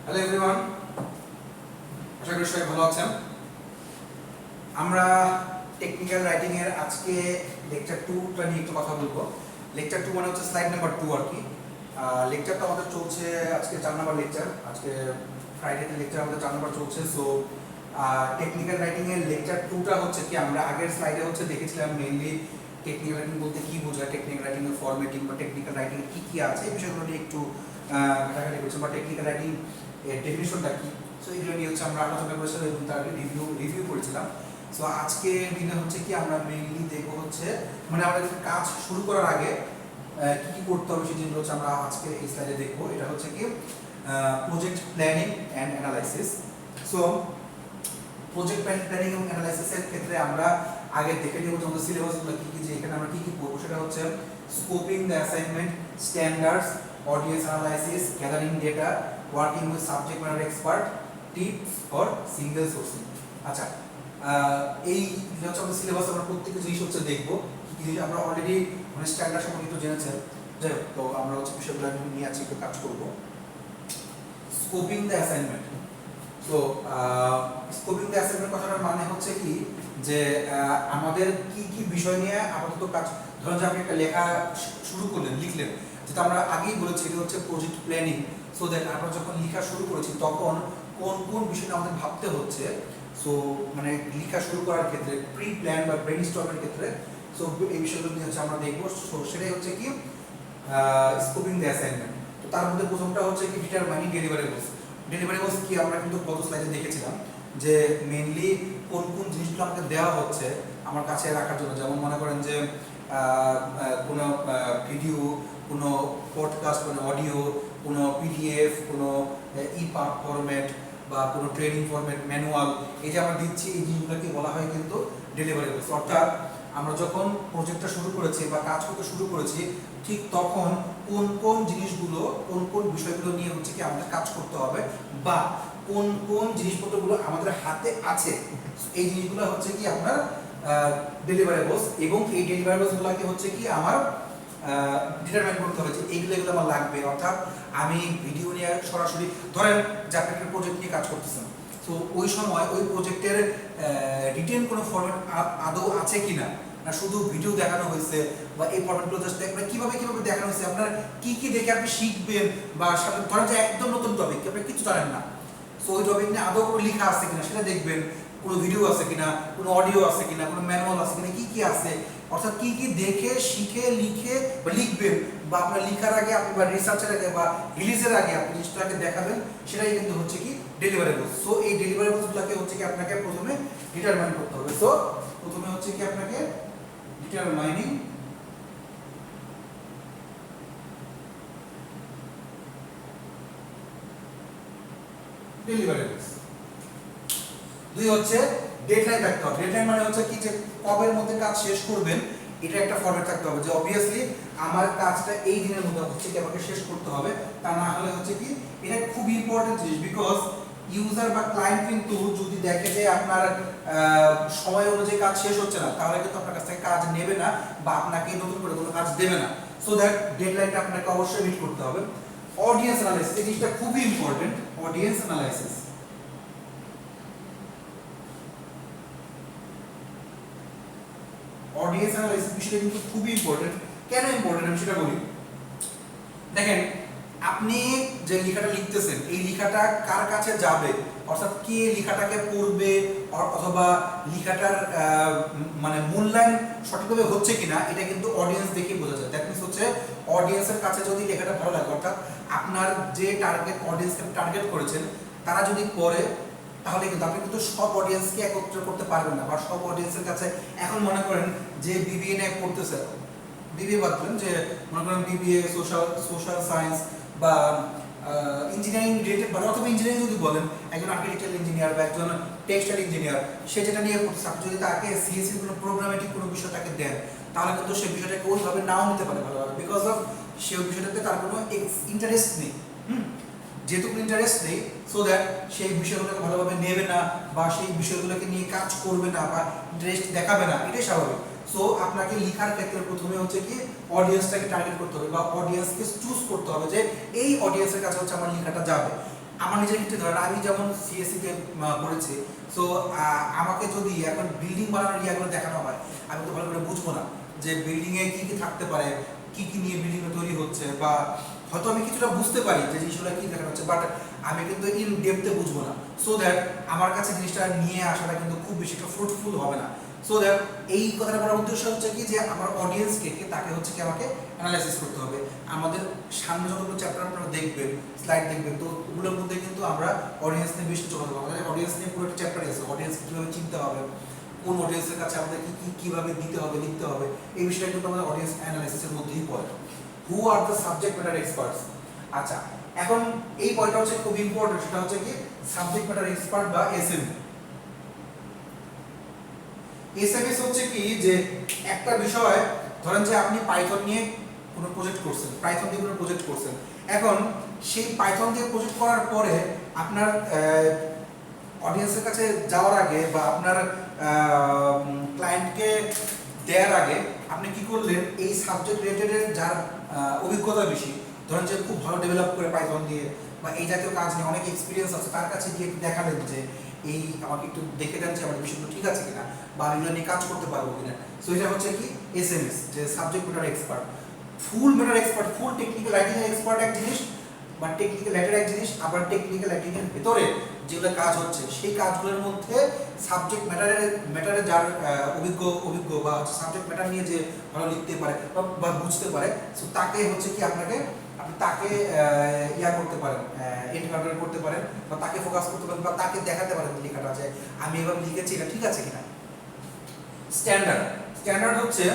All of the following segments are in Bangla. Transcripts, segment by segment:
হ্যালো এভরিওয়ান, আশা করি সবাই ভালো আছেন। আমরা টেকনিক্যাল রাইটিং এর আজকে লেকচার 2টা নিয়ে একটু কথা বলবো। লেকচার 2 মানে হচ্ছে স্লাইড নাম্বার 2 আর কি। লেকচারটা আমাদের চলছে আজকে 4 নাম্বার লেকচার। আজকে ফ্রাইডেতে লেকচার আমাদের 4 নাম্বার চলছে। সো টেকনিক্যাল রাইটিং এর লেকচার 2টা হচ্ছে কি, আমরা আগের স্লাইডে হচ্ছে দেখেছিলাম মেইনলি টেকনিক্যাল রাইটিং বলতে কি বোঝায়, টেকনিক্যাল রাইটিং এর ফরম্যাটিং বা টেকনিক্যাল রাইটিং এর কি আছে এই বিষয়গুলো নিয়ে একটু ঘাটাঘাটি করছি, বা টেকনিক্যাল রাইটিং এর ডেফিনিশনটা কি। সো এগুলো নিয়ে হচ্ছে আমরা আলোচনা করেছিলাম এবং তার রিভিউ করেছিলাম। সো আজকে দিনে হচ্ছে কি আমরা মেইনলি দেখবো হচ্ছে মানে আমাদের কাজ শুরু করার আগে কি কি করতে হবে সেই জিনিসগুলো হচ্ছে আমরা আজকে এই স্লাইডে দেখবো। এটা হচ্ছে কি project planning and analysis. So project planning এবং অ্যানালাইসিসের ক্ষেত্রে আমরা আগে দেখে নেব যে আমাদের সিলেবাসগুলো কি কি, যে এখানে আমরা কি কি পড়বো। সেটা হচ্ছে scoping the assignment, standards, audience analysis, gathering data, working with subject matter expert, tips for single sourcing. আচ্ছা, এই হচ্ছে আমাদের সিলেবাস। আমরা প্রত্যেকটা জিনিস হচ্ছে দেখবো কি কি জিনিস আমরা অলরেডি মানে স্ট্যান্ডার্ড সম্পর্কিত জেনেছেন। যাই হোক, তো আমরা হচ্ছে বিষয়গুলো নিয়ে আজকে একটু কাজ করবো। Scoping the assignment. তো স্কোপিং দ্য অ্যাসাইনমেন্ট কথাটার মানে হচ্ছে কি যে আমাদের কি কি বিষয় নিয়ে আপাতত কাজ। ধরুন যে আপনি একটা লেখা শুরু করলেন, লিখলেন, যেটা আমরা আগেই বলেছি এটা হচ্ছে প্রজেক্ট প্ল্যানিং। সো দ্যাট আমরা যখন লেখা শুরু করেছি তখন কোন কোন বিষয়টা আমাদের ভাবতে হচ্ছে। সো মানে লেখা শুরু করার ক্ষেত্রে প্রি প্ল্যান বা ব্রেন স্টর্মের ক্ষেত্রে সো এই বিষয়গুলো নিয়ে হচ্ছে আমরা দেখবো। সো সেটাই হচ্ছে কি স্কোপিং দ্য অ্যাসাইনমেন্ট। তো তার মধ্যে প্রথমটা হচ্ছে কি ডিটারমাইনিং ডেলিভারেবলস। ডেলিভারেবলস কি আমরা কিন্তু গত স্লাইডে দেখেছিলাম যে মেইনলি কোন কোন জিনিসগুলো আমাকে দেওয়া হচ্ছে আমার কাছে রাখার জন্য। যেমন মনে করেন যে কোনো ভিডিও, কোনো পডকাস্ট, কোনো অডিও, কোনো পিডিএফ, কোনো ইপাব ফরম্যাট বা কোনো ট্রেনিং ফরম্যাট, ম্যানুয়াল, এই যে আমরা দিচ্ছি এই জিনিসগুলোকে বলা হয় কিন্তু ডেলিভারেবলস। অর্থাৎ আমরা যখন প্রজেক্টটা শুরু করেছি বা কাজ করতে শুরু করেছি ঠিক তখন কোন কোন জিনিসগুলো, কোন কোন বিষয়গুলো নিয়ে হচ্ছে কি আমাদের কাজ করতে হবে বা কোন কোন জিনিসপত্রগুলো আমাদের হাতে আছে, এই জিনিসগুলো হচ্ছে কি আপনার ডেলিভারেবলস। এবং এই ডেলিভারেবলসগুলোকে হচ্ছে কি আমার ডিটারমাইন করতে হবে যে এইগুলো এগুলো আমার লাগবে। অর্থাৎ আমি ভিডিও নিয়ে সরাসরি ধরেন যে আপনি একটা প্রজেক্ট নিয়ে কাজ করতেছেন, তো ওই সময় ওই প্রজেক্টের রিটেন কোনো ফরম্যাট আদৌ আছে কিনা, না শুধু ভিডিও দেখানো হয়েছে বা এই ফরম্যাটগুলো জাস্ট দেখবেন কিভাবে কিভাবে দেখানো হয়েছে, আপনার কি কি দেখে আপনি শিখবেন। বা ধরেন যে একদম নতুন টপিক, আপনি কিছু জানেন না, সো ওই টপিক নিয়ে আদৌ কোনো লেখা আছে কিনা সেটা দেখবেন, কোনো ভিডিও আছে কিনা, কোনো অডিও আছে কিনা, কোনো ম্যানুয়াল আছে কিনা, কি কি আছে। অর্থাৎ কি কি দেখে শিখে লিখে বা লিখবেন বা আপনার লিখার আগে আপনি বা রিসার্চের আগে বা রিলিজের আগে আপনি জিনিসটাকে দেখাবেন, সেটাই কিন্তু হচ্ছে কি ডেলিভারেবলস। সো এই ডেলিভারেবলসগুলোকে হচ্ছে কি আপনাকে প্রথমে ডিটারমাইন করতে হবে। সো প্রথমে হচ্ছে কি আপনাকে ডিটারমাইনিং ডেলিভারেবলস। দুই হচ্ছে ডেডলাইন থাকতে হবে। ডেডলাইন মানে হচ্ছে কি যে কবের মধ্যে কাজ শেষ করবেন, এটা একটা ফরম্যাট থাকতে হবে যে অবভিয়াসলি আমার কাজটা এই দিনের মধ্যে হচ্ছে কি আমাকে শেষ করতে হবে। তা না হলে হচ্ছে কি এটা খুব ইম্পর্টেন্ট জিনিস, বিকজ ইউজার বা ক্লায়েন্ট কিন্তু যদি দেখে যে আপনার সময় অনুযায়ী কাজ শেষ হচ্ছে না, তাহলে কিন্তু আপনার কাছ থেকে কাজ নেবে না বা আপনাকে নতুন করে কোনো কাজ দেবে না। সো দ্যাট ডেডলাইনটা আপনাকে অবশ্যই মিট করতে হবে। অডিয়েন্স অ্যানালাইসিস, এই জিনিসটা খুবই important. Audience analysis, audience analysis বিষয়টা কিন্তু খুবই ইম্পর্টেন্ট। কেন ইম্পর্টেন্ট আমি সেটা বলি। দেখেন আপনি যে লেখাটা লিখতেছেন এই লেখাটা কার কাছে যাবে, অর্থাৎ কে লেখাটাকে পড়বে অথবা লেখাটার মানে মূল্যায়ন সঠিকভাবে হচ্ছে কিনা, এটা কিন্তু অডিয়েন্স দেখে বোঝা যায়। দ্যাট মিনস হচ্ছে অডিয়েন্সের কাছে যদি লেখাটা ভালো লাগে, অর্থাৎ আপনার যে টার্গেট অডিয়েন্সকে টার্গেট করেছেন তারা যদি পড়ে, তাহলে কিন্তু আপনি কিন্তু সব অডিয়েন্সকে একত্র করতে পারবেন না বা সব অডিয়েন্সের কাছে। এখন মনে করেন যে বিবিএ নিয়ে পড়তেছে, বিবিএ বাদ দেন, যে মনে করেন বিবিএ সোশ্যাল সায়েন্স বা ইঞ্জিনিয়ারিং রিলেটেড বা অথবা ইঞ্জিনিয়ারিং যদি বলেন, একজন আর্কিটেকচারাল ইঞ্জিনিয়ার বা একজন টেক্সটাইল ইঞ্জিনিয়ার, সে যেটা নিয়ে পড়তেছে, আপনি যদি তাকে সিএসসি কোনো প্রোগ্রামেটিক কোনো বিষয় তাকে দেন, তাহলে কিন্তু সেই বিষয়টাকে ওইভাবে নাও নিতে পারে ভালোভাবে, বিকজ অফ সেই বিষয়টাতে তার কোনো ইন্টারেস্ট নেই। যেহেতু ইন্টারেস্ট নেই, সো দ্যাট সেই বিষয়গুলোকে ভালোভাবে নেবে না বা সেই বিষয়গুলোকে নিয়ে কাজ করবে না বা ইন্টারেস্ট দেখাবে না, এটাই স্বাভাবিক। সো আপনাকে লেখার ক্ষেত্রে প্রথমে হচ্ছে কি অডিয়েন্সটাকে টার্গেট করতে হবে বা অডিয়েন্সকে চুজ করতে হবে যে এই অডিয়েন্সের কাছে হচ্ছে আমার লেখাটা যাবে। আমার নিজের ক্ষেত্রে ধরেন আমি যেমন সিএসসি তে পড়েছি, সো আমাকে যদি এখন বিল্ডিং বানানোর ইয়াগুলো দেখানো হয়, আমি তো ভালো করে বুঝবো না যে বিল্ডিং এ কি কি থাকতে পারে, কি কি নিয়ে বিল্ডিং তৈরি হচ্ছে, বা হয়তো আমি কিছুটা বুঝতে পারি যে জিনিসগুলো কি দেখানো হচ্ছে, বাট আমি কিন্তু ইন ডেপথে বুঝবো না। সো দ্যাট আমার কাছে জিনিসটা নিয়ে আসাটা কিন্তু খুব বেশি একটা ফ্রুটফুল হবে না। সো দ্যাট এই কথাটা বলার উদ্দেশ্য হচ্ছে কি যে আমার অডিয়েন্সকে তাকে হচ্ছে কি আমাকে অ্যানালাইসিস করতে হবে। আমাদের সামনে যতগুলো চ্যাপ্টার আপনারা দেখবেন, স্লাইড দেখবেন, তো ওগুলোর মধ্যে কিন্তু আমরা অডিয়েন্স নিয়ে বেশি চলে যাবো। আমাদের অডিয়েন্স নিয়ে পুরো একটা চ্যাপ্টার আছে, অডিয়েন্স কীভাবে চিনতে হবে, কোন অডিয়েন্সের কাছে আমাদের কীভাবে দিতে হবে, লিখতে হবে, এই বিষয়টা কিন্তু আমাদের অডিয়েন্স অ্যানালাইসিসের মধ্যেই পড়ে। Who are the subject matter experts. আচ্ছা, এখন এই পয়েন্টটা হচ্ছে খুব ইম্পর্টেন্ট, সেটা হচ্ছে কি সাবজেক্ট ম্যাটার এক্সপার্ট বা এসএমই। এসএমএস হচ্ছে কি যে একটা বিষয়, ধরেন যে আপনি পাইথন নিয়ে কোনো প্রজেক্ট করছেন, পাইথন দিয়ে কোনো প্রজেক্ট করছেন, এখন সেই পাইথন দিয়ে প্রজেক্ট করার পরে আপনার অডিয়েন্সের কাছে যাওয়ার আগে বা আপনার ক্লায়েন্টকে দেওয়ার আগে আপনি কি করলেন, এই সাবজেক্ট রিলেটেড যার অভিজ্ঞতা বেশি, ধরেন যে খুব ভালো ডেভেলপ করে পাইথন দিয়ে বা এই জাতীয় কাজ নিয়ে অনেক এক্সপিরিয়েন্স আছে, তার কাছে গিয়ে দেখালেন যে এই আমাকে একটু দেখে দেন যে আমার বিষয়গুলো ঠিক আছে কিনা, বা আমি এগুলো নিয়ে কাজ করতে পারবো কিনা। সো এটা হচ্ছে কি এসএমএস, যে সাবজেক্ট ম্যাটার এক্সপার্ট। ফুল ম্যাটার এক্সপার্ট, ফুল টেকনিক্যাল রাইটিং এর এক্সপার্ট এক জিনিস, বা টেকনিক্যাল রাইটার এক জিনিস, আবার টেকনিক্যাল রাইটিং এর ভিতরে যেগুলো কাজ হচ্ছে সেই কাজগুলোর মধ্যে সাবজেক্ট ম্যাটারে যার অভিজ্ঞ বা সাবজেক্ট ম্যাটার নিয়ে যে ভালো লিখতে পারে বা বুঝতে পারে, সো তাকে হচ্ছে কি আপনি তাকে ইয়া করতে পারেন, এনকাউন্টার করতে পারেন, বা তাকে ফোকাস করতে পারেন, বা তাকে দেখাতে পারেন লেখাটা যে আমি এভাবে লিখেছি, এটা ঠিক আছে কিনা। স্ট্যান্ডার্ড হচ্ছে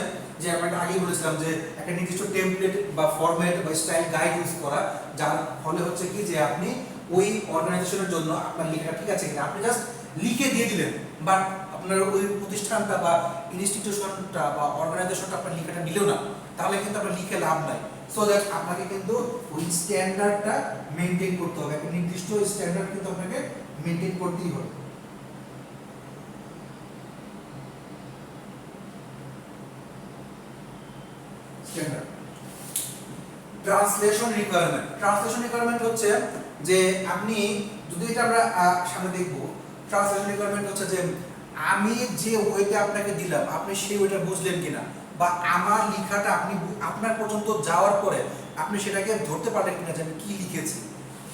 যে আমরা আগেই বলেছিলাম যে একটা নির্দিষ্ট টেমপ্লেট বা ফরম্যাট বা স্টাইল গাইড ইউজ করা, যার ফলে হচ্ছে কি যে আপনি ওই অর্গানাইজেশনের জন্য আপনার লেখাটা ঠিক আছে কিনা আপনি জাস্ট লিখে দিয়ে দিলেন, বাট আপনার ওই প্রতিষ্ঠানটা বা ইনস্টিটিউশনটা বা অর্গানাইজেশনটা আপনার লেখাটা নিলেও না, তাহলে কিন্তু আপনার লিখে লাভ নাই। সো দ্যাট আপনাকে কিন্তু ওই স্ট্যান্ডার্ডটা মেনটেন করতে হবে, একটা নির্দিষ্ট স্ট্যান্ডার্ড কিন্তু আপনাকে মেনটেন করতেই হবে। ট্রান্সলেশন রিকোয়ারমেন্ট হচ্ছে যে আপনি যদি এটা আমরা সামনে দেখব, ট্রান্সলেশন রিকোয়ারমেন্ট হচ্ছে যে আমি যে ওয়েতে আপনাকে দিলাম আপনি সেই ওয়েটা বুঝলেন কিনা, বা আমার লেখাটা আপনি আপনার পর্যন্ত যাওয়ার পরে আপনি সেটাকে ধরতে পারলেন কিনা যে আমি কি লিখেছি।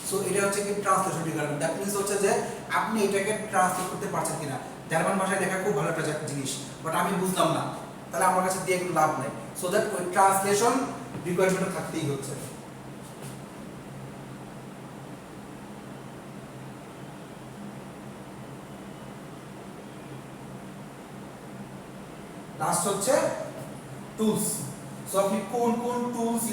সো এটা হচ্ছে কি ট্রান্সলেশন রিকোয়ারমেন্ট। দ্যাট মিন্স হচ্ছে যে আপনি এটাকে ট্রান্সলেট করতে পারছেন কিনা। জার্মান ভাষায় লেখা খুব ভালো একটা জিনিস, বাট আমি বুঝলাম না, তাহলে আমার কাছে দিয়ে কোনো লাভ নেই। সো দ্যাট ওই ট্রান্সলেশন রিকোয়ারমেন্ট থাকতেই হচ্ছে। লাস্ট হচ্ছে টুলস। সো আপনি কোন কোন টুলস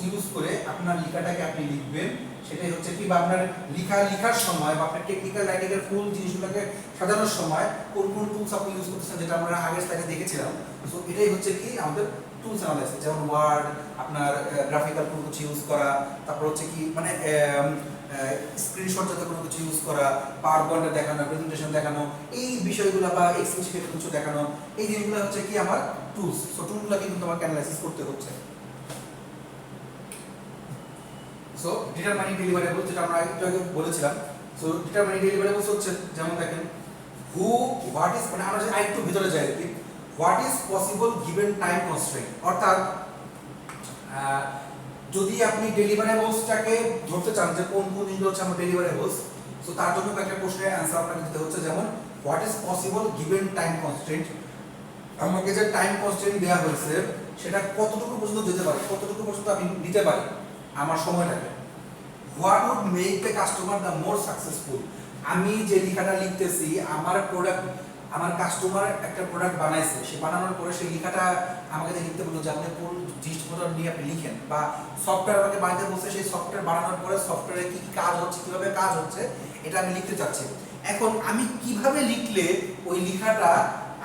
ইউজ করে আপনার লেখাটাকে আপনি লিখবেন, সেটাই হচ্ছে কি, বা আপনার লেখার সময় বা আপনার টেকনিক্যাল রাইটিং এর ফুল জিনিসগুলোকে সাজানোর সময় কোন কোন টুলস আপনি ইউজ করতেছেন, যেটা আমরা আগের স্লাইডে দেখেছিলাম। সো এটাই হচ্ছে কি আমাদের টুলস অ্যানালাইসিস, যেমন ওয়ার্ড, আপনার গ্রাফিক্যাল কোনো কিছু ইউজ করা, তারপর হচ্ছে কি মানে স্ক্রিনশট যাতে কোনো কিছু ইউজ করা, পাওয়ার পয়েন্টে দেখানো, প্রেজেন্টেশন দেখানো, এই বিষয়গুলো বা এক্সেল শিটে কিছু দেখানো, এই জিনিসগুলো হচ্ছে কি আমার টুলস। সো টুলগুলোকে কিন্তু আমাকে অ্যানালাইসিস করতে হচ্ছে। সো ডিটারমাইনিং ডেলিভারেবল, যেটা আমরা একটু আগে বলেছিলাম। সো ডিটারমাইনিং ডেলিভারেবলস হচ্ছে যেমন দেখেন হোয়াট ইজ, মানে আমরা যদি আরেকটু ভিতরে যাই কি, what is possible given time constraint, অর্থাৎ যদি আপনি ডেলিভারেবলসটাকে ধরতে চান যে কোন কোন জিনিস হচ্ছে আমার ডেলিভারেবলস, সো তার জন্য একটা প্রশ্নের অ্যানসার আপনাকে দিতে হচ্ছে, যেমন what is possible given time constraint, আমাকে যে টাইম কনস্ট্রেইন্ট দেওয়া হয়েছে সেটা কতটুকু পর্যন্ত যেতে পারে, কতটুকু পর্যন্ত আমি নিতে পারি আমার সময়টাকে। What would make the customer the more successful, আমি যে লেখাটা লিখতেছি আমার প্রোডাক্ট, আমার কাস্টমার একটা প্রোডাক্ট বানাইছে, সে বানানোর পরে সেই লেখাটা আমাকে লিখতে বললো যে আপনি কোন জিনিসপত্র নিয়ে আপনি লিখেন, বা সফটওয়্যার আমাকে বানাতে বলছে, সেই সফটওয়্যার বানানোর পরে সফটওয়্যারে কি কি কাজ হচ্ছে, কিভাবে কাজ হচ্ছে, এটা আমি লিখতে চাচ্ছি। এখন আমি কিভাবে লিখলে ওই লেখাটা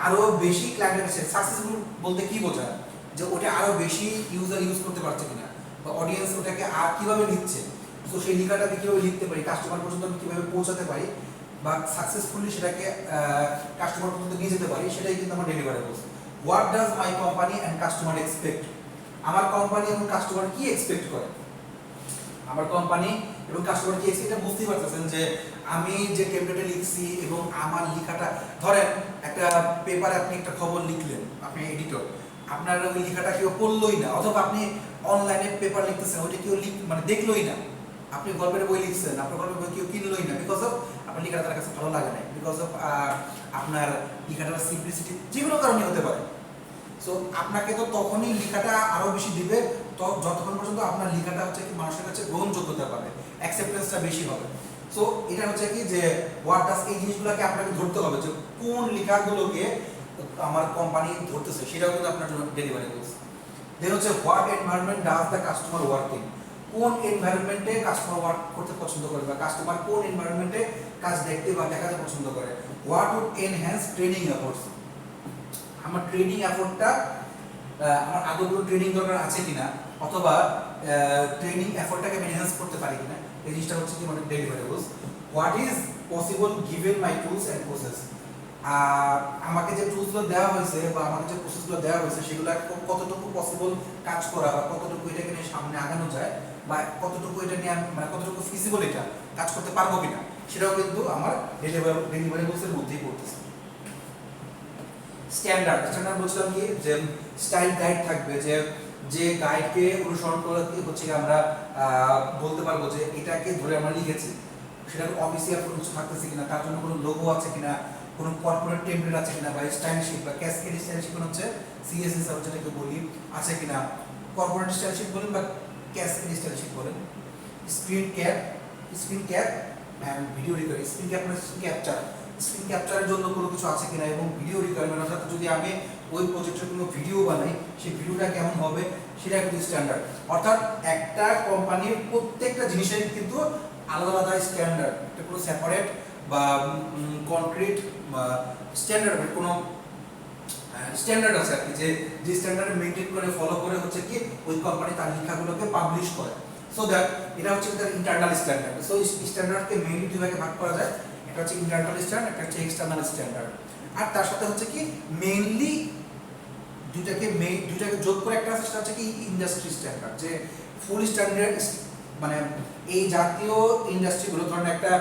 আরো বেশি ক্লায়েন্টের কাছে সাকসেসফুল বলতে কি বোঝায়, যে ওটা আরো বেশি ইউজার ইউজ করতে পারছে কিনা, বা অডিয়েন্স ওটাকে আর কিভাবে নিচ্ছে, তো সেই লেখাটা আমি কিভাবে লিখতে পারি, কাস্টমার পর্যন্ত আমি কিভাবে পৌঁছাতে পারি, বা সাকসেসফুলি সেটাকে কাস্টমার পর্যন্ত নিয়ে যেতে পারি, সেটাই কিন্তু আমার deliverables. What does my company and customer expect, আমার কোম্পানি এবং কাস্টমার কি এক্সপেক্ট করে। আমার কোম্পানি এবং কাস্টমার কি এটা বুঝতেই পারতেছেন যে আমি যে টেমপ্লেটে লিখছি এবং আমার লেখাটা, ধরেন একটা পেপারে আপনি একটা খবর লিখলেন, আপনি এডিটর, আপনার ওই লেখাটা কেউ পড়লই না, অথবা আপনি অনলাইনে পেপার লিখতেছেন, ওইটা কেউ মানে দেখলোই না। আপনি গল্পের বই লিখছেন, আপনার গল্পের বই কেউ কিনলোই না, বিকজ অফ আপনার লেখাটা তার কাছে ভালো লাগে না, বিকজ অফ আপনার লেখাটার সিম্পলিসিটি, যে কোনো কারণে হতে পারে। সো আপনাকে তো তখনই লেখাটা আরো বেশি দিবে যতক্ষণ পর্যন্ত আপনার লেখাটা হচ্ছে কি মানুষের কাছে গ্রহণযোগ্যতা পাবে, অ্যাকসেপ্টেন্সটা বেশি হবে। সো এটা হচ্ছে কি যে হোয়াট ডাজ, এই জিনিসগুলোকে আপনাকে ধরতে হবে যে কোন লেখাগুলোকে আমার কোম্পানি ধরতেছে, সেটাও কিন্তু আপনার জন্য ডেলিভারেবলস। দেন হচ্ছে what environment does the customer working, কোন এনভায়রনমেন্টে কাস্টমার ওয়ার্ক করতে পছন্দ করে বা কাস্টমার কোন এনভায়রনমেন্টে কাজ দেখতে বা দেখাতে পছন্দ করে। What would enhance training efforts, আমার ট্রেনিং এফোর্টটা আমার আদৌ কোনো ট্রেনিং দরকার আছে কিনা, অথবা ট্রেনিং এফোর্টটাকে এনহ্যান্স করতে পারি কিনা, এই জিনিসটা হচ্ছে কি মানে deliverables. What is possible given my tools and process, আমাকে যে টুলসগুলো দেওয়া হয়েছে বা আমাকে যে প্রসেসগুলো দেওয়া হয়েছে সেগুলো কতটুকু পসিবল কাজ করা, বা কতটুকু এটাকে নিয়ে সামনে আগানো যায়, বা কতটুকু এটা নিয়ে মানে কতটুকু ফিজিবল এটা কাজ করতে পারবো কিনা, সেটাও কিন্তু আমার ডেলিভারেবলসের মধ্যেই পড়তেছে। স্ট্যান্ডার্ড, স্ট্যান্ডার্ড বলছিলাম কি যে স্টাইল গাইড থাকবে, যে গাইডকে অনুসরণ করে হচ্ছে আমরা বলতে পারবো যে এটাকে ধরে আমরা লিখেছি, সেটা অফিসিয়াল কোনো কিছু থাকতেছে কিনা, তার জন্য কোনো লোগো আছে কিনা, কোনো কর্পোরেট টেমপ্লেট আছে কিনা, বা স্টাইলশিপ বা ক্যাসকেড স্টাইলশিপ হচ্ছে সিএসএস যেটাকে বলি আছে কিনা, কর্পোরেট স্টাইলশিপ বলেন বা ক্যাসকেড স্টাইলশিপ বলেন। Screen cap and video recording, screen cap মানে স্ক্রিন ক্যাপচারের জন্য কোনো কিছু আছে কিনা, এবং ভিডিও রিকোয়ারমেন্ট, অর্থাৎ যদি আমি ওই প্রজেক্টের কোনো ভিডিও বানাই সেই ভিডিওটা কেমন হবে সেটা কিন্তু স্ট্যান্ডার্ড। অর্থাৎ একটা কোম্পানির প্রত্যেকটা জিনিসের কিন্তু আলাদা আলাদা স্ট্যান্ডার্ড, এটা কোনো সেপারেট বা কনক্রিট স্ট্যান্ডার্ড কোনো স্ট্যান্ডার্ড আছে আর কি, যে স্ট্যান্ডার্ড মেনটেন করে ফলো করে হচ্ছে কি ওই কোম্পানি তার লেখাগুলোকে পাবলিশ করে। সো দ্যাট এটা হচ্ছে তার ইন্টারনাল স্ট্যান্ডার্ড। সো স্ট্যান্ডার্ডকে মেইনলি দুই ভাগে ভাগ করা যায়, একটা হচ্ছে ইন্টারনাল স্ট্যান্ডার্ড, একটা হচ্ছে এক্সটার্নাল স্ট্যান্ডার্ড। আর তার সাথে হচ্ছে কি মেইনলি দুইটাকে যোগ করে একটা আছে, সেটা হচ্ছে কি ইন্ডাস্ট্রি স্ট্যান্ডার্ড, যে ফুল স্ট্যান্ডার্ড মানে এই জাতীয় ইন্ডাস্ট্রিগুলো, ধরেন একটা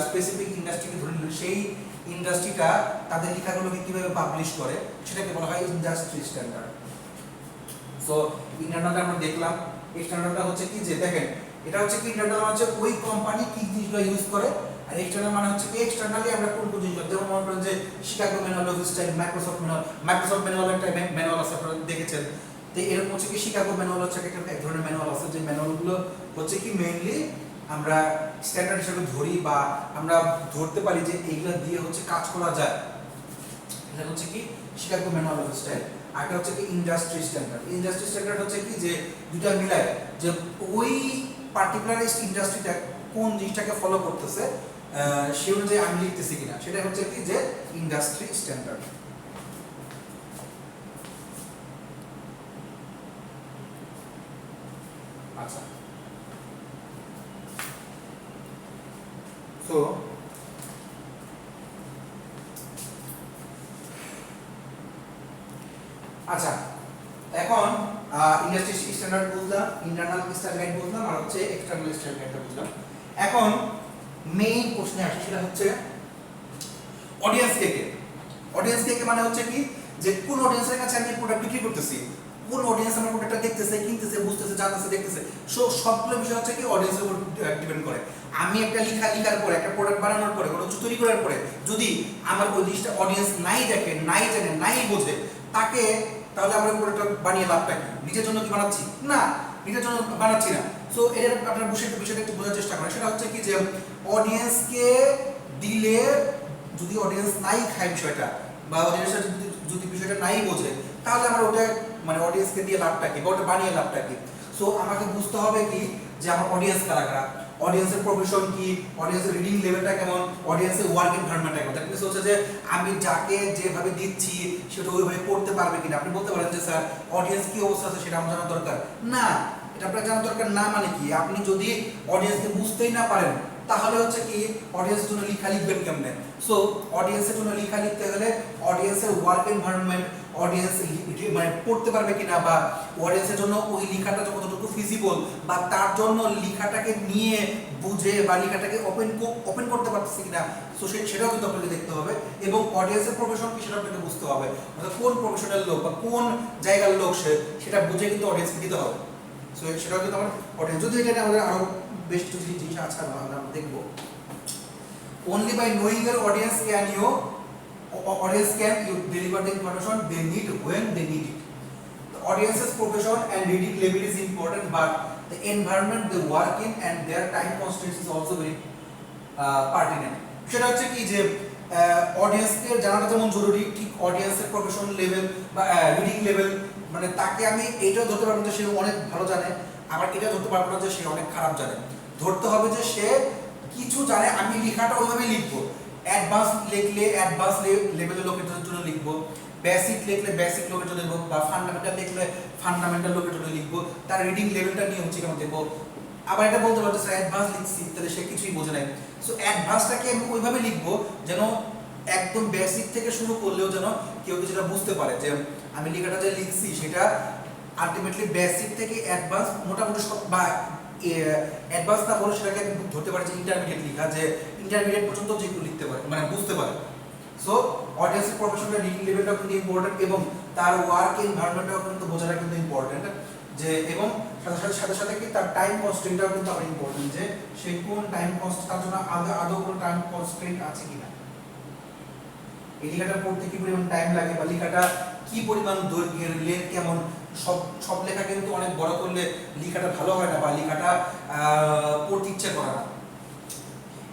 স্পেসিফিক ইন্ডাস্ট্রিকে ধরে নিল, সেই ইন্ডাস্ট্রিটা তাদের লেখাগুলোকে কিভাবে পাবলিশ করে সেটাকে বলা হয় ইন্ডাস্ট্রি স্ট্যান্ডার্ড। সো ইন্টারনালটা আমরা দেখলাম, এক্সটার্নালটা হচ্ছে কি যে দেখেন এটা হচ্ছে কি ইন্টারনাল মানে হচ্ছে ওই কোম্পানি কি জিনিসগুলো ইউজ করে, আর এক্সটার্নাল মানে হচ্ছে কি এক্সটার্নালি আমরা কোন কোন জিনিসগুলো, যেমন মনে করেন যে Chicago manual of style, Microsoft manual একটা ম্যানুয়াল আছে আপনারা দেখেছেন। তো এরকম হচ্ছে কি শিকাগো ম্যানুয়াল হচ্ছে একটা এক ধরনের ম্যানুয়াল আছে, যে ম্যানুয়ালগুলো হচ্ছে কি মেইনলি আমরা স্ট্যান্ডার্ড হিসেবে ধরি বা আমরা ধরতে পারি যে এইগুলো দিয়ে হচ্ছে কাজ করা যায়। এটা হচ্ছে কি শিকাগো ম্যানুয়াল অফ স্টাইল। আরেকটা হচ্ছে কি ইন্ডাস্ট্রি স্ট্যান্ডার্ড। ইন্ডাস্ট্রি স্ট্যান্ডার্ড হচ্ছে কি যে দুটো মিলায়, যে ওই পার্টিকুলার ইন্ডাস্ট্রিটা কোন জিনিসটাকে ফলো করতেছে সেই অনুযায়ী আমি লিখতেছি কিনা, সেটা হচ্ছে কি যে ইন্ডাস্ট্রি স্ট্যান্ডার্ড। আচ্ছা, তো আচ্ছা এখন ইন্ডাস্ট্রি স্ট্যান্ডার্ড বুঝলাম, ইন্টারনাল স্ট্যান্ডার্ড বুঝলাম, আর হচ্ছে এক্সটার্নাল স্ট্যান্ডার্ড বুঝলাম। এখন মেইন প্রশ্নে আসি, সেটা হচ্ছে অডিয়েন্স কে কে। অডিয়েন্স কে কে মানে হচ্ছে কি যে কোন অডিয়েন্সের কাছে আমি প্রোডাক্ট বিক্রি করতেছি, কোন অডিয়েন্স আমার প্রোডাক্টটা দেখতেছে, কিনতেছে, বুঝতেছে, জানতেছে, দেখতেছে। সো সবগুলো বিষয় হচ্ছে কি অডিয়েন্সের উপর ডিপেন্ড করে। আমি একটা লেখার পরে, একটা প্রোডাক্ট বানানোর পরে, কোনো কিছু তৈরি করার পরে যদি আমার ওই জিনিসটা অডিয়েন্স নাই দেখে, নাই জানে, নাই বোঝে, তাকে তাহলে আমরা প্রোডাক্টটা বানিয়ে লাভটা কি? নিজের জন্য কি বানাচ্ছি? না, নিজের জন্য বানাচ্ছি না। সো এর আপনার বিষয়টা একটু বোঝার চেষ্টা করেন। সেটা হচ্ছে কি যে অডিয়েন্সকে দিলে যদি অডিয়েন্স নাই খায় বিষয়টা, বা অডিয়েন্সটা যদি বিষয়টা নাই বোঝে, তাহলে আমার ওটা মানে অডিয়েন্সকে দিয়ে লাভটা কি বা ওটা বানিয়ে লাভটা কি? সো আমাকে বুঝতে হবে কি যে আমার অডিয়েন্স কারা কারা, অডিয়েন্সের প্রফেশন কি, অডিয়েন্সের রিডিং লেভেলটা কেমন, অডিয়েন্সের ওয়ার্ক এনভায়রনমেন্টটা কেমন। দ্যাট মিন্স হচ্ছে যে আমি যাকে যেভাবে দিচ্ছি সেটা ওইভাবে পড়তে পারবে কিনা। আপনি বলতে পারেন যে স্যার অডিয়েন্স কি অবস্থা আছে সেটা আমার জানা দরকার না, এটা আপনার জানা দরকার না। মানে কি আপনি যদি অডিয়েন্সকে বুঝতেই না পারেন তাহলে হচ্ছে কি অডিয়েন্সের জন্য লেখা লিখবেন কেমনে? সো অডিয়েন্সের জন্য লেখা লিখতে গেলে অডিয়েন্সের ওয়ার্ক এনভায়রনমেন্ট, অডিয়েন্স মানে পড়তে পারবে কিনা, বা অডিয়েন্সের জন্য ওই লেখাটা যতটুকু ফিজিবল, বা তার জন্য লেখাটাকে নিয়ে বুঝে বা লেখাটাকে ওপেন করতে পারতেছে কিনা, সো সেটাও কিন্তু আপনাকে দেখতে হবে। এবং অডিয়েন্সের প্রফেশন কি সেটা আপনাকে বুঝতে হবে, অর্থাৎ কোন প্রফেশনাল লোক বা কোন জায়গার লোক সেটা বুঝে কিন্তু অডিয়েন্সকে দিতে হবে। সো সেটাও কিন্তু আমার অডিয়েন্স, যদি এটা আমাদের আরো বেশ কিছু জিনিস আছে আমরা দেখবো। Only by knowing your audience can you deliver the information they need when they need it. The audience's profession and reading level is important, but the environment they work in and their time constraints is also very pertinent. সেটা হচ্ছে কি যে অডিয়েন্সকে জানাটা যেমন জরুরি, ঠিক অডিয়েন্সের প্রফেশন লেভেল বা রিডিং লেভেল, মানে তাকে আমি এইটাও ধরতে পারবো যে সে অনেক ভালো জানে, আবার এটা ধরতে পারবো না যে সে অনেক খারাপ জানে। ধরতে হবে যে সে কিছু জানে, আমি লেখাটা ওইভাবে লিখবো। অ্যাডভান্স লিখলে অ্যাডভান্স লেভেলের লোকের জন্য লিখবো, বেসিক লিখলে বেসিক লোকের জন্য লিখবো, বা ফান্ডামেন্টাল লিখলে ফান্ডামেন্টাল লোকের জন্য লিখবো। তার রিডিং লেভেলটা নিয়ে হচ্ছে কেন দেখবো। আবার এটা বলতে পারবো স্যার অ্যাডভান্স লিখছি, তাহলে সে কিছুই বোঝে নাই। সো অ্যাডভান্সটাকে আমি ওইভাবে লিখবো যেন একদম বেসিক থেকে শুরু করলেও যেন কেউ কিছুটা বুঝতে পারে যে আমি লেখাটা যে লিখছি সেটা আলটিমেটলি বেসিক থেকে অ্যাডভান্স মোটামুটি সব, বা অ্যাডভান্স না বলে সেটাকে আমি ধরতে পারি যে ইন্টারমিডিয়েট লেখা, যে ইন্টারমিডিয়েট পর্যন্ত যেগুলো লিখতে পারে মানে বুঝতে পারে। সো অডিয়েন্সের প্রফেশনাল রিডিং লেভেলটাও কিন্তু ইম্পর্টেন্ট, এবং তার ওয়ার্ক এনভায়রনমেন্টটাও কিন্তু বোঝাটা কিন্তু ইম্পর্টেন্ট, যে এবং সাথে সাথে কি তার টাইম কনস্ট্রেন্টটাও কিন্তু আবার ইম্পর্টেন্ট, যে সে কোন টাইম কনস্ট্রেন্ট, তার জন্য আদৌ কোনো টাইম কনস্ট্রেন্ট আছে কিনা, এই লেখাটা পড়তে কি পরিমাণ টাইম লাগে, বা লেখাটা কি পরিমাণ দৈর্ঘ্যের, লেন্থ কেমন। সব লেখা কিন্তু অনেক বড় করলে লেখাটা ভালো হয় না, বা লেখাটা পড়তে ইচ্ছে করে না।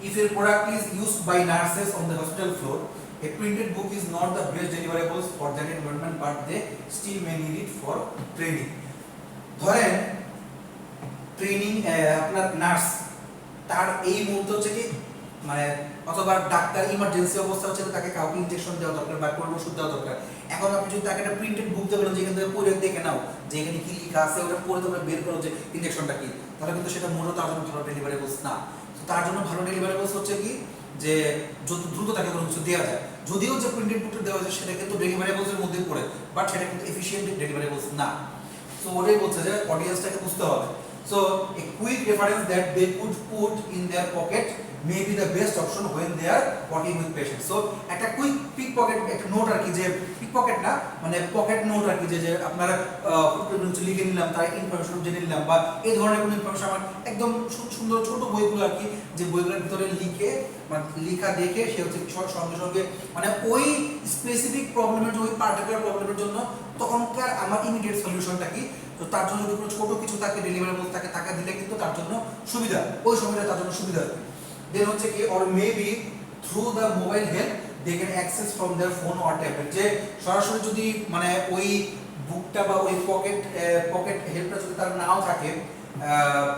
If a product is used by nurses on the hospital floor, a printed book is not the best deliverables for that environment, but they still may need it for training. ধরেন ট্রেনিং আপনার নার্স, তার এই মুহূর্তে হচ্ছে কি মানে, অথবা ডাক্তার ইমার্জেন্সি অবস্থা হচ্ছে তাকে কাউকে ইনজেকশন দেওয়া দরকার বা কোনো ওষুধ দেওয়া দরকার। এখন আপনি যদি তাকে একটা প্রিন্টেড বুক দেবেন যেখান থেকে পড়ে দেখে নাও যে এখানে কি লেখা আছে, ওটা পড়ে তোমরা বের করো যে ইনজেকশনটা কি, তাহলে কিন্তু সেটা মূলত তার জন্য ভালো ডেলিভারেবলস না। তার জন্য ভালো ডেলিভারেবলস হচ্ছে কি যে যত দ্রুত তাকে কোনো কিছু দেওয়া যায়। যদিও যে প্রিন্টেড বুকটা দেওয়া যায় সেটা কিন্তু ডেলিভারেবলসের মধ্যে পড়ে, বাট সেটা কিন্তু এফিশিয়েন্ট ডেলিভারেবলস না। সো ওটাই বলছে যে অডিয়েন্সটাকে বুঝতে হবে। So a quick reference that they could put in their pocket may be the best option when they are working with patient. So একটা পিক পকেট, একটা নোট আর কি, যে পিক পকেট না মানে পকেট নোট আর কি, যে আপনারা লিখে নিলাম, তার ইনফরমেশন জেনে নিলাম, বা এই ধরনের কোনো ইনফরমেশন আমার একদম সুন্দর ছোট বইগুলো আর কি, যে বইগুলোর ভিতরে লিখে মানে লেখা দেখে সে হচ্ছে সঙ্গে সঙ্গে মানে ওই স্পেসিফিক প্রবলেমের, ওই পার্টিকুলার প্রবলেমের জন্য তখনকার আমার ইমিডিয়েট সলিউশনটা কি। তো তার জন্য যদি কোনো ছোট কিছু তাকে ডেলিভারেবল থাকে তাকে দিলে কিন্তু তার জন্য সুবিধা, ওই সময়টা তার জন্য সুবিধা। দেন হচ্ছে কি or maybe through the mobile help they can access from their phone or tablet, যে সরাসরি যদি মানে ওই বুকটা বা ওই পকেট হেল্পটা যদি তার নাও থাকে,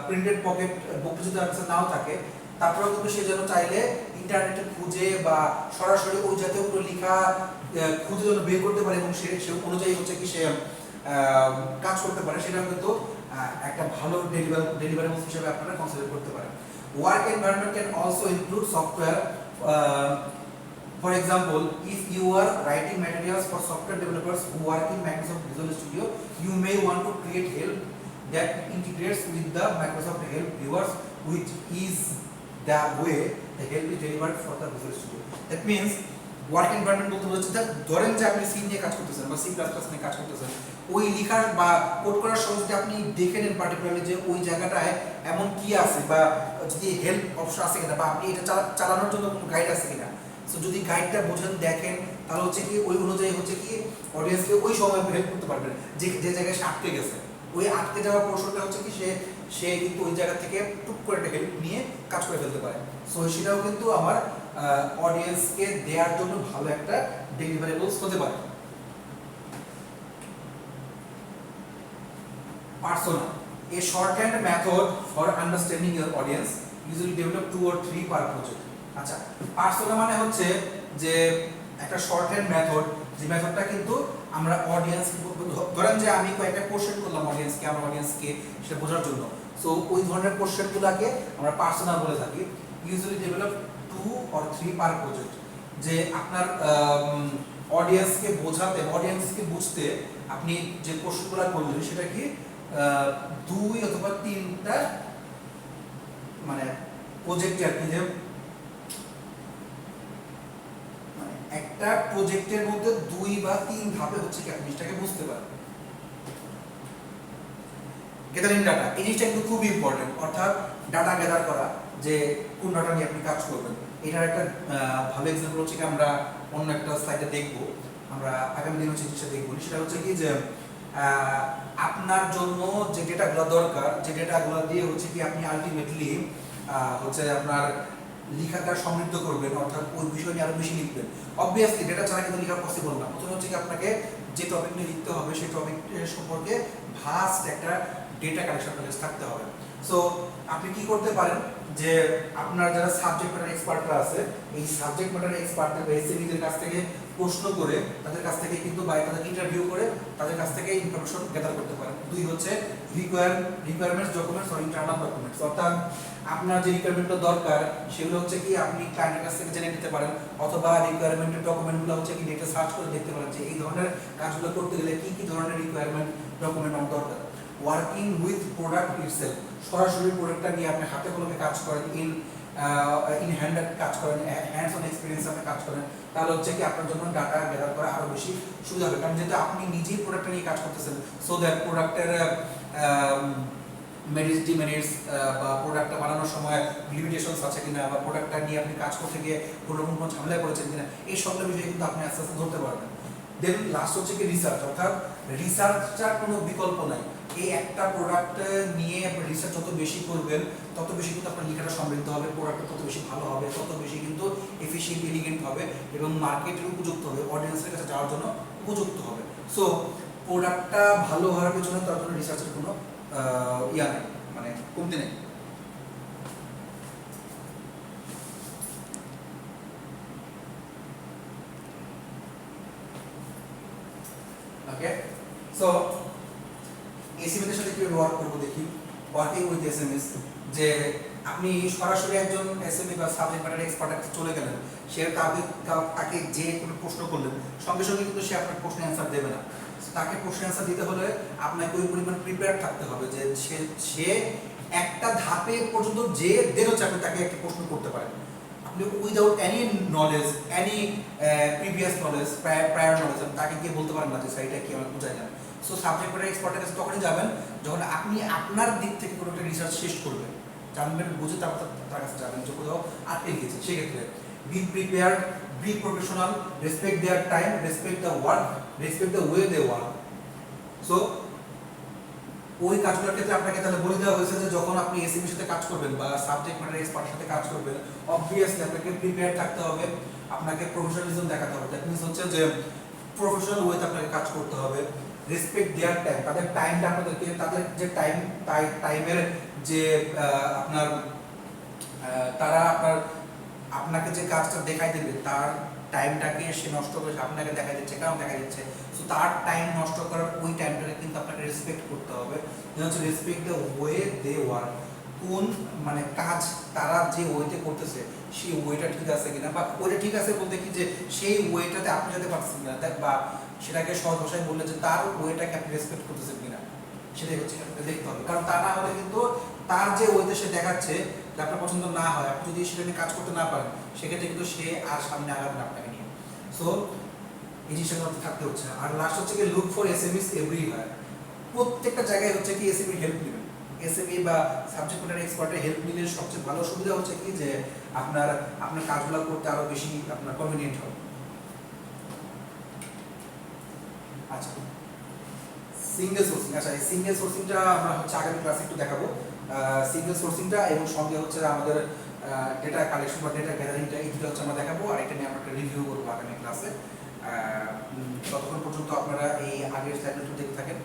প্রিন্টেড পকেট বুকটা যদি তার কাছে নাও থাকে, তারপরেও কিন্তু সে যেন চাইলে ইন্টারনেটে খুঁজে বা সরাসরি ওই জাতীয় কোনো লেখা খুঁজে যেন বের করতে পারে, এবং সে অনুযায়ী হচ্ছে কি সে কাজ করতে পারে, সেটাও কিন্তু একটা ভালো ডেলিভারেবল হিসেবে আপনারা কনসিডার করতে পারেন। Work environment can also include software. For example, if you are writing materials for software developers who work in Microsoft Visual Studio, you may want to create help that integrates with the Microsoft Help viewers, which is the way the help is delivered for the Visual Studio. That means work environment বলতে বোঝাচ্ছে ধরেন যে আপনি সি নিয়ে কাজ করতেছেন বা C++ নিয়ে কাজ করতেছেন, ওই লেখার বা কোড করার সময় যদি আপনি দেখে নেন পার্টিকুলারলি যে ওই জায়গাটায় এমন কি আছে, বা যদি হেল্প অপশন আছে কিনা, বা আপনি এটা চালানোর জন্য কোনো গাইড আছে কিনা। সো যদি গাইডটা বোঝেন দেখেন, তাহলে হচ্ছে কি ওই অনুযায়ী হচ্ছে কি অডিয়েন্সকে ওই সময় হেল্প করতে পারবেন, যে জায়গায় সে আটকে গেছে, ওই আটকে যাওয়া পোর্শনটা হচ্ছে কি সে কিন্তু ওই জায়গা থেকে টুক করে একটা হেল্প নিয়ে কাজ করে ফেলতে পারে। সো সেটাও কিন্তু আমার অডিয়েন্সকে দেওয়ার জন্য ভালো একটা ডেলিভারেবলস হতে পারে। Persona, a shorthand method for understanding your audience, usually develop 2 or 3 per project. আচ্ছা, পার্সোনা মানে হচ্ছে যে একটা শর্টহ্যান্ড মেথড, যে মেথডটা কিন্তু আমরা অডিয়েন্স, ধরেন যে আমি কয়েকটা কোশ্চেন করলাম অডিয়েন্সকে, আমার অডিয়েন্সকে সেটা বোঝার জন্য। সো ওই ধরনের কোশ্চেনগুলোকে আমরা পার্সোনা বলে থাকি। Usually develop 2 or 3 per project, যে আপনার অডিয়েন্সকে বোঝাতে, অডিয়েন্সকে বুঝতে আপনি যে কোশ্চেনগুলো করলেন সেটা কি 2 অথবা 3টা মানে প্রজেক্ট আর কি, যে মানে একটা প্রজেক্টের মধ্যে 2 বা 3 ধাপে হচ্ছে কি আপনি জিনিসটাকে বুঝতে পারেন। গ্যাদারিং ডাটা, এই জিনিসটা কিন্তু খুব ইম্পর্টেন্ট, অর্থাৎ ডাটা গ্যাদার করা, যে কোন ডাটা নিয়ে আপনি কাজ করবেন। এটার একটা ভালো এক্সাম্পল হচ্ছে কি আমরা অন্য একটা স্লাইডে দেখব, আমরা আগামী দিন হচ্ছে জিনিসটা দেখব। সেটা হচ্ছে কি যে আপনার জন্য যে ডেটাগুলো দরকার, যে ডেটাগুলো দিয়ে হচ্ছে কি আপনি আলটিমেটলি হচ্ছে আপনার লেখাটা সমৃদ্ধ করবেন, অর্থাৎ ওই বিষয় নিয়ে আরো বেশি লিখবেন। অবভিয়াসলি ডেটা ছাড়া কিন্তু লেখা পসিবল না। প্রথমে হচ্ছে কি আপনাকে যে টপিক নিয়ে লিখতে হবে সেই টপিক সম্পর্কে ভাস্ট একটা ডেটা কালেকশন নলেজ থাকতে হবে। সো আপনি কি করতে পারেন যে আপনার যারা সাবজেক্ট ম্যাটার এক্সপার্টরা আছে, এই সাবজেক্ট ম্যাটার এক্সপার্টদের বা এসএমইদের কাছ থেকে প্রশ্ন করে, তাদের কাছ থেকে কিন্তু বা তাদের ইন্টারভিউ করে তাদের কাছ থেকে ইনফরমেশন গ্যাদার করতে পারেন। 2 হচ্ছে requirements documents or internal documents, অর্থাৎ আপনার যে রিকোয়ারমেন্টগুলো দরকার সেগুলো হচ্ছে কি আপনি ক্লায়েন্টের কাছ থেকে জেনে নিতে পারেন, অথবা রিকোয়ারমেন্টের ডকুমেন্টগুলো হচ্ছে কি নেটে সার্চ করে দেখতে পারেন যে এই ধরনের কাজগুলো করতে গেলে কি কি ধরনের রিকোয়ারমেন্ট ডকুমেন্ট আমার দরকার। ওয়ার্কিং উইথ প্রোডাক্ট ইটসেলফ, সরাসরি প্রোডাক্টটা নিয়ে আপনি হাতে কলমে কাজ করেন, ইন হ্যান্ড কাজ করেন, হ্যান্ডস অন এক্সপিরিয়েন্স আপনি কাজ করেন, তাহলে হচ্ছে কি আপনার জন্য ডাটা গ্যাদার করা আরো বেশি সুবিধা হবে। কারণ যেহেতু আপনি নিজেই প্রোডাক্টটা নিয়ে কাজ করতেছেন, সো দ্যাট প্রোডাক্টের মেরিটস বা প্রোডাক্টটা বানানোর সময় লিমিটেশনস আছে কিনা, বা প্রোডাক্টটা নিয়ে আপনি কাজ করতে গিয়ে কোনো রকম কোনো ঝামেলায় পড়েছেন কিনা, এই সবগুলো বিষয়ে কিন্তু আপনি আস্তে আস্তে ধরতে পারবেন। দেন লাস্ট হচ্ছে কি রিসার্চ, অর্থাৎ রিসার্চটার কোনো বিকল্প নাই। এই একটা প্রোডাক্ট নিয়ে রিসার্চ যত বেশি করবেন তত বেশি কিন্তু আপনার লেখাটা সমৃদ্ধ হবে, প্রোডাক্টটা তত বেশি ভালো হবে, তত বেশি কিন্তু এফিশিয়েন্ট, এলিগেন্ট হবে এবং মার্কেটের উপযুক্ত হবে, অডিয়েন্সের কাছে যাওয়ার জন্য উপযুক্ত হবে। সো প্রোডাক্টটা ভালো হওয়ার পেছনে তার জন্য রিসার্চের কোনো ইয়া নেই, মানে কমতি নেই। ওকে, সো এসএমএস এর সাথে কিভাবে ওয়ার্ক করব দেখি। ওয়ার্কিং উইথ এসএমএস, যে আপনি সরাসরি একজন এসএমই বা সাবজেক্ট ম্যাটার এক্সপার্টের কাছে চলে গেলেন, সে তাকে যে কোনো প্রশ্ন করলেন, সঙ্গে সঙ্গে কিন্তু সে আপনার প্রশ্নের অ্যান্সার দেবে না। তাকে প্রশ্নের অ্যান্সার দিতে হলে আপনাকে ওই পরিমাণ প্রিপেয়ার থাকতে হবে যে সে একটা ধাপে পর্যন্ত যে দেন হচ্ছে আপনি তাকে একটা প্রশ্ন করতে পারেন। আপনি without any knowledge, any previous knowledge, prior knowledge তাকে গিয়ে বলতে পারেন না যে স্যার এটা কি আমাকে বুঝাই না। সো সাবজেক্ট ম্যাটার এক্সপার্টের কাছে তখনই যাবেন যখন আপনি আপনার দিক থেকে কোনো একটা রিসার্চ শেষ করবেন, জানবেন, বুঝে তারপর তার কাছে যাবেন যে কোথাও আটকে গিয়েছে। সেক্ষেত্রে be prepared, be professional, respect their time, respect the work, respect the way they work. So ওই কাজগুলোর ক্ষেত্রে আপনাকে তাহলে বলে দেওয়া হয়েছে যে যখন আপনি এসএমইর সাথে কাজ করবেন বা সাবজেক্ট ম্যাটার এক্সপার্টের সাথে কাজ করবেন, অবভিয়াসলি আপনাকে প্রিপেয়ার থাকতে হবে, আপনাকে প্রফেশনালিজম দেখাতে হবে। দ্যাট মিনস হচ্ছে যে প্রফেশনাল ওয়েতে আপনাকে কাজ করতে হবে। রেসপেক্ট দেয়ার টাইম, তাদের টাইমটা আপনাদেরকে, তাদের যে টাইমের যে আপনার তারা আপনাকে যে কাজটা দেখাই দেবে তার টাইমটাকে সে নষ্ট করে আপনাকে দেখাই দিচ্ছে, কারণ দেখাই দিচ্ছে। সো তার টাইম নষ্ট করার ওই টাইমটাকে কিন্তু আপনাকে রেসপেক্ট করতে হবে। হচ্ছে respect the way they work, কোন মানে কাজ তারা যে ওয়েতে করতেছে সেই ওয়েটা ঠিক আছে কিনা, বা ওইটা ঠিক আছে বলতে কি যে সেই ওয়েটাতে আপনি যেতে পারছেন কিনা, বা সেটাকে সহজ ভাষায় বললে যে তার ওয়েটাকে আপনি রেসপেক্ট করতেছেন কিনা, সেটাই হচ্ছে আপনাকে দেখতে হবে। কারণ তা না হলে কিন্তু তার যে ওয়েতে সে দেখাচ্ছে যে আপনার পছন্দ না হয়, আপনি যদি সেটা নিয়ে কাজ করতে না পারেন, সেক্ষেত্রে কিন্তু সে আর সামনে আগাবে না আপনাকে নিয়ে। সো এই জিনিসটা থাকতে হচ্ছে। আর লাস্ট হচ্ছে কি লুক ফর এসএমইস এভরিওয়্যার, প্রত্যেকটা জায়গায় হচ্ছে কি এসএমই হেল্প নেবেন। এসএমই বা সাবজেক্ট ম্যাটার এক্সপার্টের হেল্প নিলে সবচেয়ে ভালো সুবিধা হচ্ছে কি যে আপনার কাজগুলো করতে আরো বেশি আপনার কনভিনিয়েন্ট হবে। আচ্ছা, সিঙ্গেল সোর্সিং, আচ্ছা এই সিঙ্গেল সোর্সিংটা আমরা হচ্ছে আগামী ক্লাসে একটু দেখাবো। সিঙ্গেল সোর্সিংটা এবং সঙ্গে হচ্ছে আমাদের ডেটা কালেকশন বা ডেটা গ্যাদারিংটা, এই দুটো হচ্ছে আমরা দেখাবো, আর এটা নিয়ে আমরা একটা রিভিউ করবো আগামী ক্লাসে। ততক্ষণ পর্যন্ত আপনারা এই আগের স্লাইডটা দেখতে থাকেন,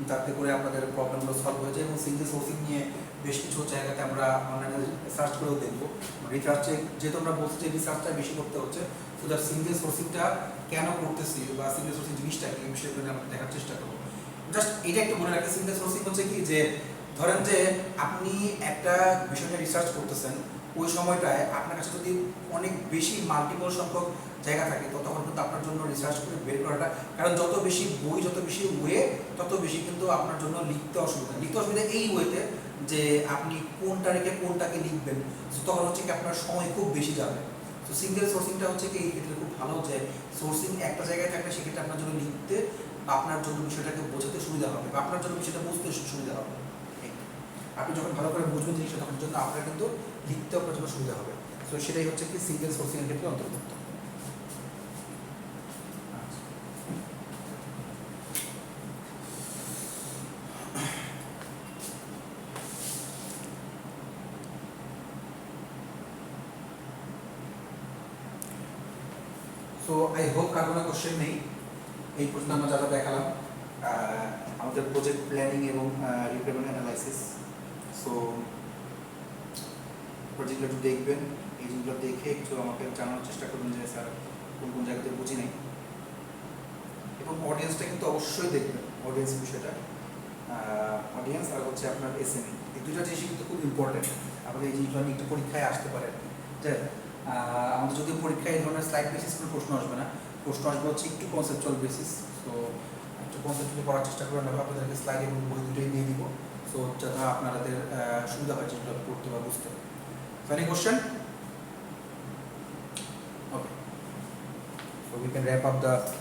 যাতে করে আপনাদের প্রবলেমগুলো সলভ হয়ে যায়। এবং সিঙ্গেল সোর্সিং নিয়ে বেশ কিছু জায়গাতে আমরা অনলাইনে সার্চ করেও দেখবো। রিসার্চে যেহেতু আমরা বলছি যে রিসার্চটা বেশি করতে হচ্ছে, তো তার সিঙ্গেল সোর্সিংটা কেন করতেছি বা সিঙ্গেল সোর্সিং জিনিসটা কি, এই বিষয়গুলো আমরা দেখার চেষ্টা করবো। জাস্ট এটা একটু মনে রাখি, সিঙ্গেল সোর্সিং হচ্ছে কি যে ধরেন যে আপনি একটা বিষয় নিয়ে রিসার্চ করতেছেন, ওই সময়টায় আপনার কাছে যদি অনেক বেশি মাল্টিপল সংখ্যক জায়গা থাকে ততক্ষণ কিন্তু আপনার জন্য রিসার্চ করে বের করাটা, কারণ যত বেশি বই, যত বেশি ওয়ে, তত বেশি কিন্তু আপনার জন্য লিখতে অসুবিধা এই ওয়েতে যে আপনি কোন তারিখে কোনটাকে লিখবেন, তখন হচ্ছে কি আপনার সময় খুব বেশি যাবে। তো সিঙ্গেল সোর্সিংটা হচ্ছে কি এই ক্ষেত্রে খুব ভালো, যে সোর্সিং একটা জায়গায় থাকলে সেক্ষেত্রে আপনার জন্য লিখতে বা আপনার জন্য বিষয়টাকে বোঝাতে সুবিধা হবে বা আপনার জন্য বিষয়টা বুঝতে সুবিধা হবে। আপনি যখন ভালো করে বুঝবেন জিনিসটা তখন জন্য আপনার কিন্তু লিখতে আপনার জন্য সুবিধা হবে। তো সেটাই হচ্ছে কি সিঙ্গেল সোর্সিংয়ের ক্ষেত্রে অন্তর্ভুক্ত। সো আই হোপ কার কোনো কোশ্চেন নেই। এই প্রশ্ন আমরা যারা দেখালাম আমাদের প্রজেক্ট প্ল্যানিং এবং রিকোয়ারমেন্ট অ্যানালাইসিস। সো প্রজেক্টগুলো একটু দেখবেন, এই জিনিসগুলো দেখে একটু আমাকে জানানোর চেষ্টা করবেন যে স্যার কোন কোন জায়গাতে বুঝি নাই, এবং অডিয়েন্সটা কিন্তু অবশ্যই দেখবেন। অডিয়েন্স বিষয়টা, অডিয়েন্স আর হচ্ছে আপনার এসএমই, এই দুটো জিনিস কিন্তু খুব ইম্পর্টেন্ট। আমাদের এই জিনিসগুলো নিয়ে একটু পরীক্ষায় আসতে পারে যে আমাদের যদি পরীক্ষায় এই ধরনের স্লাইড বেসিস করে প্রশ্ন আসবে না, প্রশ্ন আসবে হচ্ছে একটু কনসেপচুয়াল বেসিস। তো একটু কনসেপচুয়ালি পড়ার চেষ্টা করবেন, আমি আপনাদেরকে স্লাইড এবং বই দুটোই দিয়ে দিব, সো যাতে আপনাদের সুবিধা হয় যেগুলো পড়তে বা বুঝতে। Any question? Okay. So we can wrap up the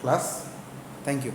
class. Thank you.